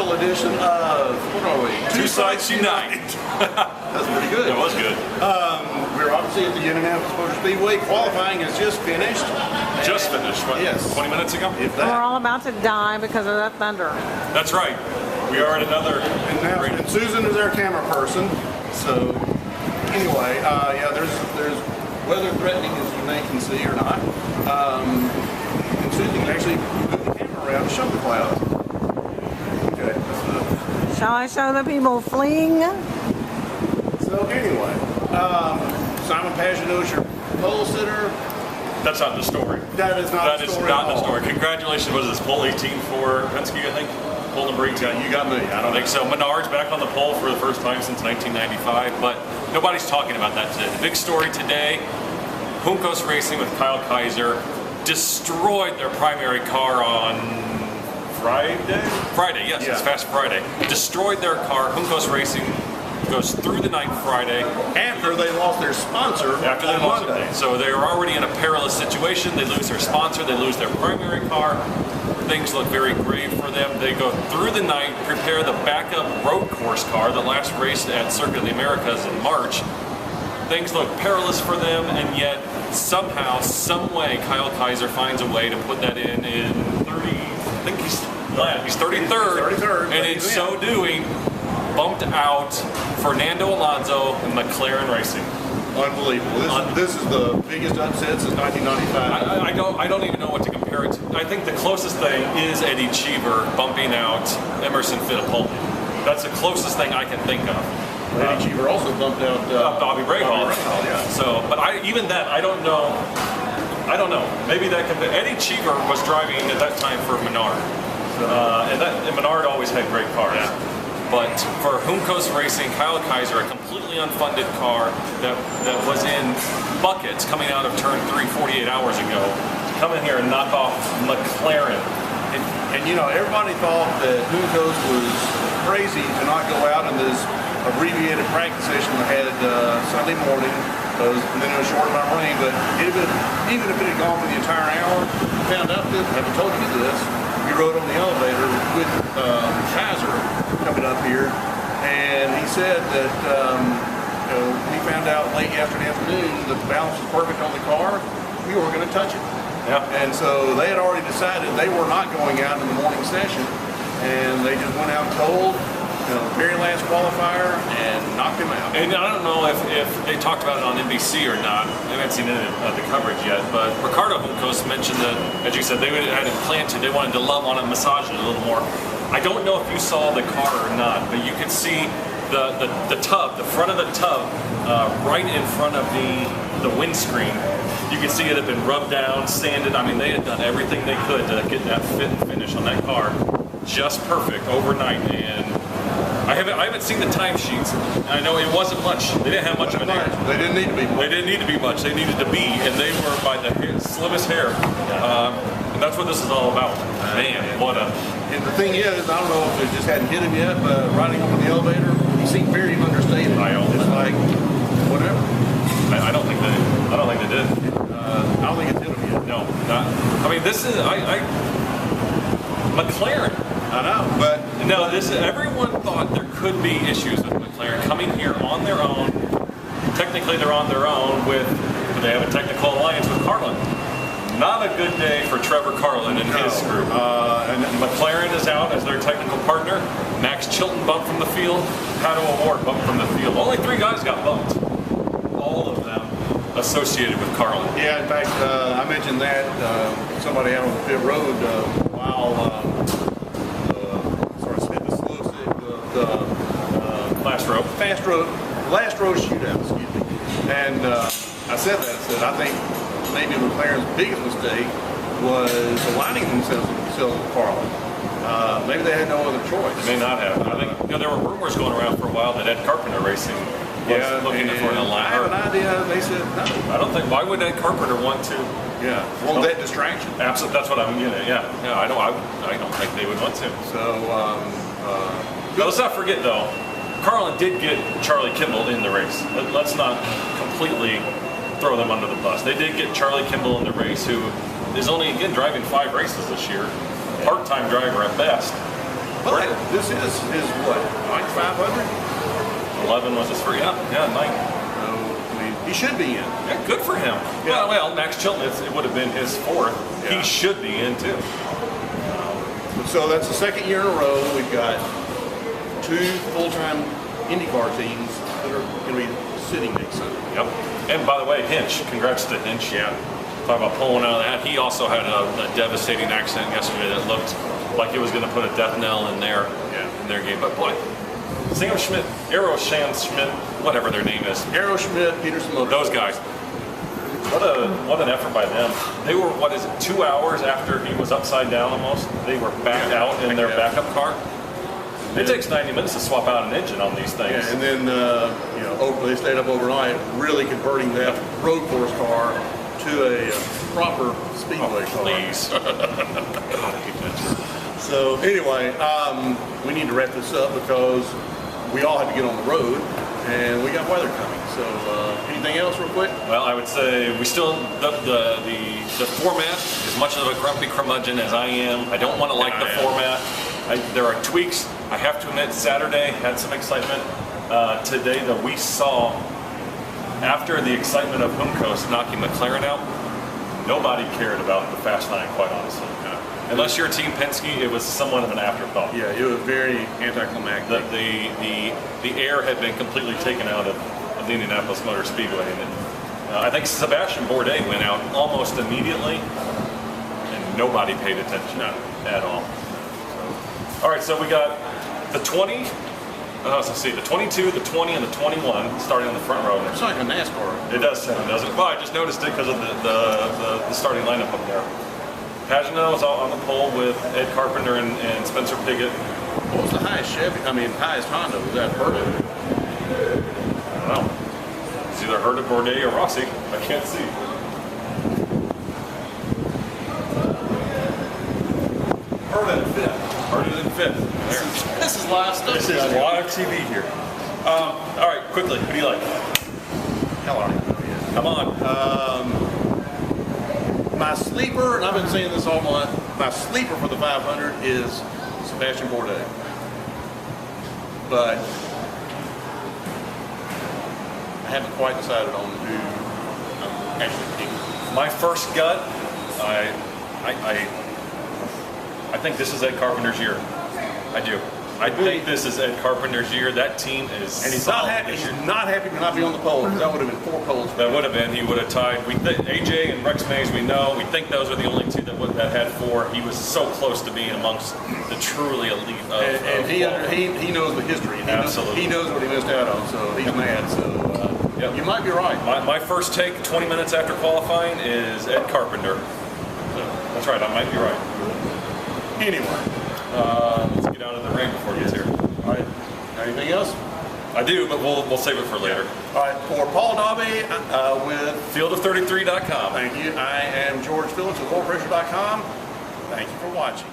special edition of, what are we? Two Sides Unite. That's pretty good. That was good. We're obviously at the Indianapolis Motor Speedway. Qualifying has just finished. Just finished, what, Yes. 20 minutes ago? If We're that. all about to die because of that thunder. That's right. We are at another... And Susan is our camera person. So, anyway, yeah, there's weather threatening, as you may can see or not. And Susan can actually move the camera around to show the clouds. Okay, that's enough. Shall I show the people fleeing? So anyway, Simon Pagenaud's your pole sitter. That's not the story. That is not the story. That is not at the all. story. Congratulations. What is this, pole 18 for Penske, I think? Pole number 18. Yeah, you got me. I don't think so. Menard's back on the pole for the first time since 1995, but nobody's talking about that today. The big story today, Juncos Racing with Kyle Kaiser destroyed their primary car on Friday, yes, Yeah. it's Fast Friday. Destroyed their car. Juncos Racing goes through the night Friday. After they lost their sponsor After they on lost Monday. it. So they were already in a perilous situation. They lose their sponsor, they lose their primary car. Things look very grave for them. They go through the night, prepare the backup road course car that last raced at Circuit of the Americas in March. Things look perilous for them, and yet somehow, some way, Kyle Kaiser finds a way to put that in 30, I think he's 33rd. 33rd. And in so doing, bumped out Fernando Alonso and McLaren Racing. Unbelievable. This is the biggest upset since 1995. I don't even know what to compare it to. I think the closest thing is Eddie Cheever bumping out Emerson Fittipaldi. That's the closest thing I can think of. Eddie Cheever also bumped out Bobby Rahal. Yeah. So, but even that, I don't know. I don't know. Maybe that could be. Eddie Cheever was driving at that time for Menard, and Menard always had great cars. Yeah. But for Juncos Racing, Kyle Kaiser, a completely unfunded car that was in buckets coming out of turn 3 48 hours ago, to come in here and knock off McLaren. And you know, everybody thought that Juncos was crazy to not go out in this abbreviated practice session they had Sunday morning, and then it was short amount of rain, but even if it had gone for the entire hour, we found out that, I haven't told you this, we rode on the elevator with Kaiser coming up here, and he said that we found out late yesterday afternoon that the balance was perfect on the car, we weren't going to touch it. Yeah. And so they had already decided they were not going out in the morning session, and they just went out cold, the very last qualifier, and knocked him out. And I don't know if they talked about it on NBC or not. I haven't seen any of the coverage yet, but Ricardo Juncos mentioned that, as you said, they had it planted. They wanted to love on it, massage it a little more. I don't know if you saw the car or not, but you could see the tub, the front of the tub, right in front of the windscreen. You could see it had been rubbed down, sanded. I mean, they had done everything they could to get that fit and finish on that car just perfect overnight. And I haven't seen the timesheets. I know it wasn't much. They didn't have much of an air. They didn't need to be. They didn't need to be much. They needed to be, and they were by the slimmest hair. And that's what this is all about. Man, what a... And the thing is, I don't know if it just hadn't hit him yet, but riding over the elevator, he seemed very understated. It's like, whatever. I don't think they did. I don't think it's hit him yet. No, not. I mean, this is McLaren. I know, but No, everyone thought there could be issues with McLaren coming here on their own. Technically, they're on their own but they have a technical alliance with Carlin. Not a good day for Trevor Carlin and his group. And McLaren is out as their technical partner. Max Chilton bumped from the field. Pato O'Ward bumped from the field. Only 3 guys got bumped. All of them associated with Carlin. yeah, in fact, I mentioned that somebody out on the pit road while the last row shootout, excuse me. And I said I think maybe McLaren's biggest mistake was aligning themselves with Carlin. Maybe they had no other choice. They may not have. I think there were rumors going around for a while that Ed Carpenter Racing was looking for an I have an alliance. idea. They said no. I don't think. Why would Ed Carpenter want to? Yeah, want that distraction. Absolutely, that's what I'm getting at. Yeah, I don't think they would want to. So, Now, let's not forget though, Carlin did get Charlie Kimball in the race. Let's not completely throw them under the bus. They did get Charlie Kimball in the race, who is only, again, driving 5 races this year. Part-time driver at best. But this is his what? Like 500? 11 was his free. Yeah, Mike. So I mean, he should be in. Yeah, good for him. Yeah. Well, Max Chilton, it would have been his 4th. Yeah. He should be in too. So that's the second year in a row we've got 2 full-time IndyCar teams that are going to be sitting next Sunday. Yep. And by the way, Hinch, congrats to Hinch. Yeah. Talk about pulling out of that. He also had a devastating accident yesterday that looked like it was going to put a death knell in their game. But boy, Sam Schmidt, Aero Sham Schmidt, whatever their name is, Aero Schmidt, Peterson Motors. those guys. What an effort by them. They were, 2 hours after he was upside down almost. They were backed out in their backup car. It takes 90 minutes to swap out an engine on these things. Yeah, and then they stayed up overnight, really converting that road course car to a proper speedway car. Please. God, I hate that. So anyway, we need to wrap this up because we all have to get on the road and we got weather coming. So anything else real quick? Well, I would say we still, the format, as much of a grumpy curmudgeon as I am, I don't want to like the format. There are tweaks. I have to admit, Saturday had some excitement. Today, though, we saw, after the excitement of Juncos knocking McLaren out, nobody cared about the Fast 9, quite honestly. Unless you're Team Penske, it was somewhat of an afterthought. Yeah, it was very anticlimactic. The air had been completely taken out of the Indianapolis Motor Speedway. And I think Sebastian Bourdais went out almost immediately, and nobody paid attention at all. All right, so we got the 20, let's see, the 22, the 20, and the 21 starting on the front row. It's like a NASCAR. It does sound, doesn't it? Well, I just noticed it because of the starting lineup up there. Pagenaud was on the pole with Ed Carpenter and Spencer Pigot. What was the highest highest Honda? Was that Herta? I don't know. It's either Herta, Bourdais, or Rossi. I can't see. Herta in 5th. Herta in 5th. This is live stuff. This is live TV here. All right, quickly, who do you like? Hell, I don't know. Come on. My sleeper, and I've been saying this all month, my sleeper for the 500 is Sebastian Bourdais. But I haven't quite decided on who I'm actually picking. My first gut, I think this is Ed Carpenter's year. I do. I think this is Ed Carpenter's year. That team is, And he's not happy. He's not happy to not be on the pole. That would have been 4 poles. that would have been. He would have tied. AJ and Rex Mays. We know. We think those are the only 2 that had 4. He was so close to being amongst the truly elite. And he knows the history. Absolutely. He knows what he missed out on. So he's mad. So Yep. you might be right. My first take 20 minutes after qualifying is Ed Carpenter. So that's right. I might be right. Anyway. Let's get out of the ring before he gets here. All right. Anything else? I do, but we'll save it for later. All right. For Paul Dobby with Field of33.com. Thank you. I am George Phillips with OilPressure.com. Thank you for watching.